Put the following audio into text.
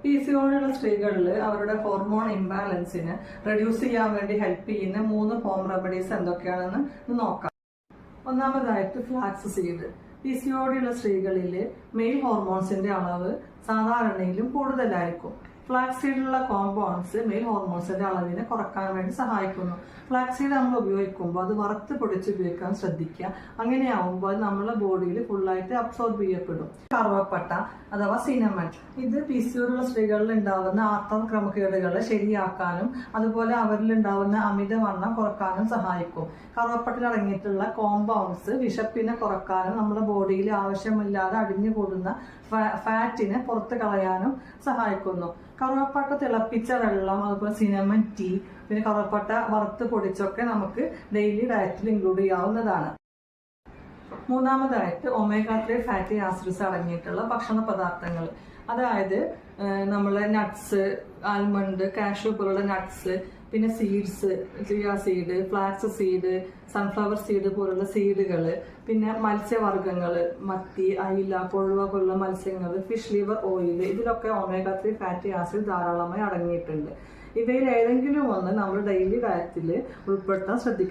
PCOD ഉള്ള സ്ത്രീകളിൽ അവരുടെ ഹോർമോൺ ഇംബാലൻസിന് റെഡ്യൂസ് ചെയ്യാൻ വേണ്ടി ഹെൽപ്പ് ചെയ്യുന്ന 3 ഹോം റെമഡീസ് എന്തൊക്കെയാണെന്ന് നോക്കാം. ഒന്നാമതായിട്ട് ഫ്ലാക്സ് സീഡ്. PCOD ഉള്ള സ്ത്രീകളിൽ മെയിൽ ഹോർമോൺസിന്റെ അളവ് സാധാരണയിലും കൂടുതലായിരിക്കും. ഫ്ലാക്സ് സീഡിലുള്ള കോമ്പൗണ്ട്സ് മെയിൽ ഹോർമോൺസിന്റെ അളവിനെ കുറക്കാൻ വേണ്ടി സഹായിക്കുന്നു. ഫ്ലാക്സ് സീഡ് നമ്മൾ ഉപയോഗിക്കുമ്പോൾ അത് വറുത്ത് പൊടിച്ച് ഉപയോഗിക്കാൻ ശ്രദ്ധിക്കുക. അങ്ങനെയാവുമ്പോൾ അത് നമ്മുടെ ബോഡിയിൽ ഫുള്ളായിട്ട് അബ്സോർബ് ചെയ്യപ്പെടും. കറുവപ്പട്ട അഥവാ സിനമൺ, ഇത് PCOD ഉള്ള സ്ത്രീകളിൽ ഉണ്ടാവുന്ന ആർത്തവ ക്രമക്കേടുകളെ ശരിയാക്കാനും അതുപോലെ അവരിൽ ഉണ്ടാവുന്ന അമിതവണ്ണം കുറക്കാനും സഹായിക്കും. കറുവപ്പട്ടയിൽ അടങ്ങിയിട്ടുള്ള കോമ്പൗണ്ട്സ് വിശപ്പിനെ കുറക്കാനും നമ്മുടെ ബോഡിയിൽ ആവശ്യമില്ലാതെ അടിഞ്ഞുകൂടുന്ന ഫാറ്റിനെ പുറത്ത് കളയാനും സഹായിക്കുന്നു. കറുവപ്പട്ട തിളപ്പിച്ച വെള്ളം, അതുപോലെ സിനമൺ ടീ, പിന്നെ കറുവപ്പട്ട വറുത്ത് പൊടിച്ചൊക്കെ നമുക്ക് ഡെയിലി ഡയറ്റിൽ ഇൻക്ലൂഡ് ചെയ്യാവുന്നതാണ്. മൂന്നാമതായിട്ട് omega-3 ഫാറ്റി ആസിഡ്സ് അടങ്ങിയിട്ടുള്ള ഭക്ഷണ പദാർത്ഥങ്ങൾ, അതായത് നമ്മളെ നട്ട്സ്, ആൽമണ്ട്, കാഷ്യൂ പോലുള്ള നട്ട്സ്, പിന്നെ seeds, chia seed, flax seed, sunflower seed പോലുള്ള സീഡുകൾ, പിന്നെ മത്സ്യവർഗ്ഗങ്ങൾ, മത്തി, അയില, കൊഴുവ പോലുള്ള മത്സ്യങ്ങൾ, ഫിഷ് ലിവർ ഓയിൽ, ഇതിലൊക്കെ omega-3 ഫാറ്റി ആസിഡ് ധാരാളമായി അടങ്ങിയിട്ടുണ്ട്. ഇവയിൽ ഏതെങ്കിലും ഒന്ന് നമ്മൾ ഡെയിലി ഡയറ്റിൽ ഉൾപ്പെടുത്താൻ ശ്രദ്ധിക്കുക.